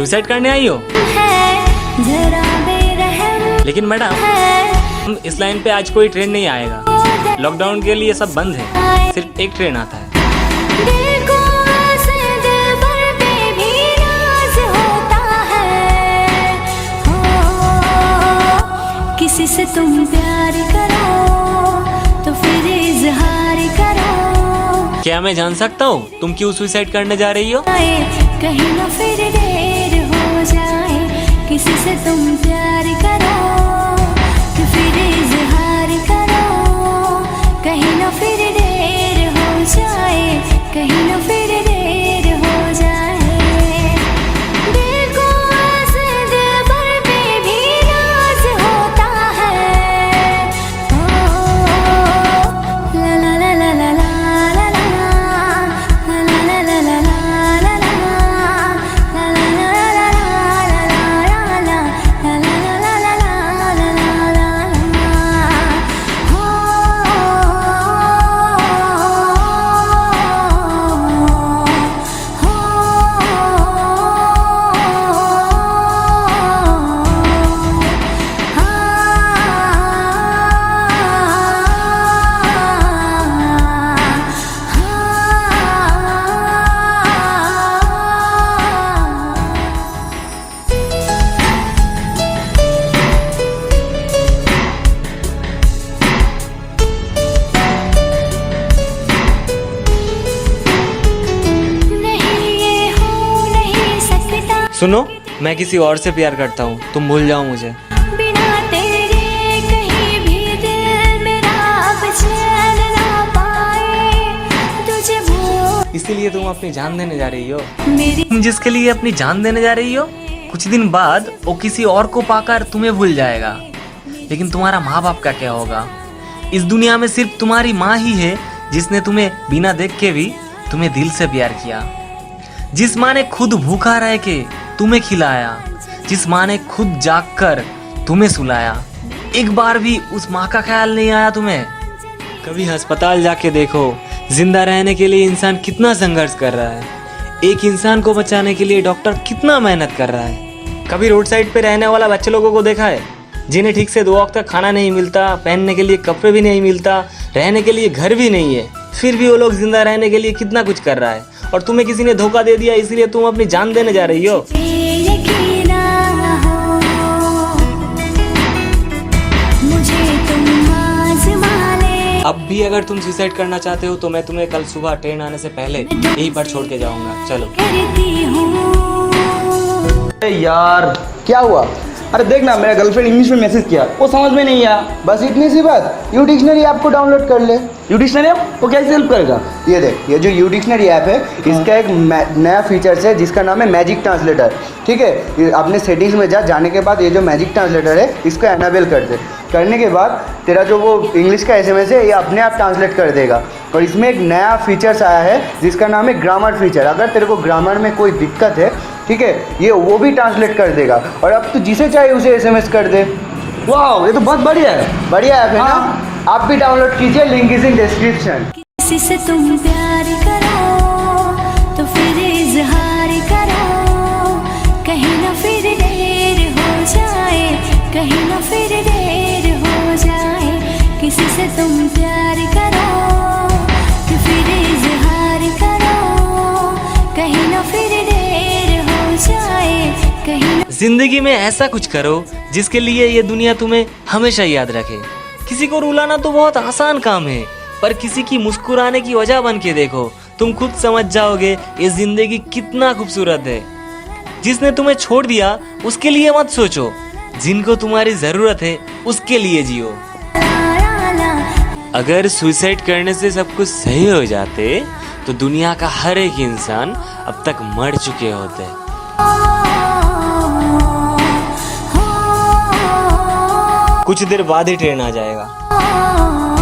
Suicide करने आई हो? लेकिन मैडम, इस लाइन पे आज कोई ट्रेन नहीं आएगा। लॉकडाउन के लिए सब बंद है, सिर्फ एक ट्रेन आता है। किसी से तुम प्यार करो तो फिर इजहार करो। क्या मैं जान सकता हूँ तुम क्यों सुसाइड करने जा रही हो? कहीं ना फिर देर हो जाए, किसी से तुम प्यार करो तो फिर इजहार करो। कहीं ना फिर देर हो जाए, कहीं ना फिर देर हो जाए। दिल को ऐसे दिल भर पे भी नाज होता है। ओ ला ला ला ला ला ला ला ला ला ला ला ला ला। सुनो, मैं किसी और से प्यार करता हूँ, तुम भूल जाओ मुझे। बिना तेरे कहीं भी दिल मेरा अब चैन ना पाए, तुझे वो इसीलिए तुम अपनी जान देने जा रही हो। मेरी तुम जिसके लिए अपनी जान देने जा रही हो, कुछ दिन बाद वो किसी और को पाकर तुम्हें भूल जाएगा। लेकिन तुम्हारा माँ बाप का क्या होगा? इस दुनिया में सिर्फ तुम्हारी माँ ही है जिसने तुम्हें बिना देख के भी तुम्हें दिल से प्यार किया। जिस माँ ने खुद भूखा रह के तुम्हें खिलाया, जिस माँ ने खुद जाग कर तुम्हें सुलाया, एक बार भी उस माँ का ख्याल नहीं आया तुम्हें? कभी अस्पताल जाके देखो, जिंदा रहने के लिए इंसान कितना संघर्ष कर रहा है। एक इंसान को बचाने के लिए डॉक्टर कितना मेहनत कर रहा है। कभी रोड साइड पे रहने वाला बच्चे लोगों को देखा है, जिन्हें ठीक से 2 वक्त तक खाना नहीं मिलता, पहनने के लिए कपड़े भी नहीं मिलता, रहने के लिए घर भी नहीं है, फिर भी वो लोग जिंदा रहने के लिए कितना कुछ कर रहा है। और तुम्हें किसी ने धोखा दे दिया, इसलिए तुम अपनी जान देने जा रही हो। यकीन हो, मुझे तुम आज़मा ले। अब भी अगर तुम सुसाइड करना चाहते हो तो मैं तुम्हें कल सुबह ट्रेन आने से पहले यहीं पर छोड़ के जाऊंगा। चलो। करती हूँ। अरे यार क्या हुआ? अरे देख ना, मेरा गर्लफ्रेंड इंग्लिश में मैसेज किया, वो समझ में नहीं आया। बस इतनी सी बात, यू डिक्शनरी ऐप को डाउनलोड कर ले। यू डिक्शनरी ऐप वो कैसे हेल्प करेगा? ये देख, ये जो यू डिक्शनरी ऐप है, इसका एक नया फीचर्स है जिसका नाम है मैजिक ट्रांसलेटर। ठीक है, ये अपने सेटिंग्स में जाने के बाद ये जो मैजिक ट्रांसलेटर है इसको एनेबल कर दे। करने के बाद तेरा जो वो इंग्लिश का SMS है ये अपने आप ट्रांसलेट कर देगा। और इसमें एक नया फीचर्स आया है जिसका नाम है ग्रामर फीचर। अगर तेरे को ग्रामर में कोई दिक्कत है, ठीक है, ये वो भी ट्रांसलेट कर देगा। और अब तू जिसे चाहे उसे SMS कर दे। वाह, ये तो बहुत बढ़िया है। बढ़िया ऐप है ना? आप भी डाउनलोड कीजिए, लिंक इज इन डिस्क्रिप्शन। किसी से तुम प्यार करो तो फिर इजहार करो। कहीं ना फिर देर हो जाए, कहीं ना फिर देर हो जाए। किसी से तुम प्यार करो तो फिर इजहार करो। कहीं ना फिर देर हो जाए, कहीं ना। जिंदगी में ऐसा कुछ करो जिसके लिए ये दुनिया तुम्हें हमेशा याद रखे। किसी को रुलाना तो बहुत आसान काम है, पर किसी की मुस्कुराने की वजह बन के देखो, तुम खुद समझ जाओगे ये जिंदगी कितना खूबसूरत है। जिसने तुम्हें छोड़ दिया उसके लिए मत सोचो, जिनको तुम्हारी जरूरत है उसके लिए जियो। अगर सुसाइड करने से सब कुछ सही हो जाते तो दुनिया का हर एक इंसान अब तक मर चुके होते। कुछ देर बाद ही ट्रेन आ जाएगा।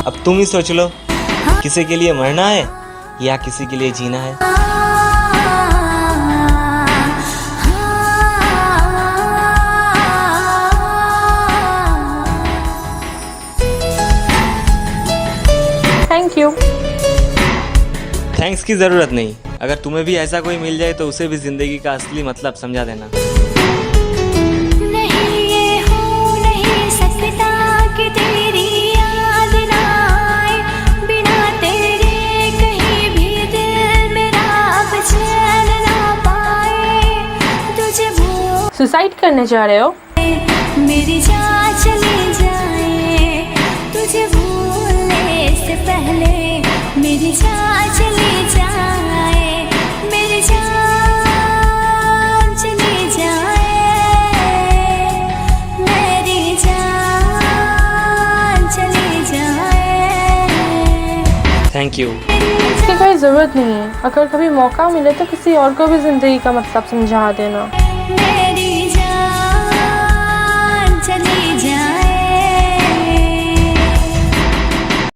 अब तुम ही सोच लो, किसी के लिए मरना है या किसी के लिए जीना है। Thank you. थैंक्स की जरूरत नहीं, अगर तुम्हें भी ऐसा कोई मिल जाए तो उसे भी जिंदगी का असली मतलब समझा देना। नहीं ये हो नहीं सकता कि तेरी याद ना आए, बिना तेरे कहीं भी दिल मेरा अब चैन ना पाए। तुझे भूल सुसाइड करने जा रहे हो? मेरी जान चली जाए, तुझे भूलने से पहले मेरी जान चली जाए, मेरी जान चली जाए, मेरी जान चली जाए। Thank you. इसकी कोई ज़रूरत नहीं है। अगर कभी मौका मिले तो किसी और को भी ज़िंदगी का मतलब समझा देना। मेरी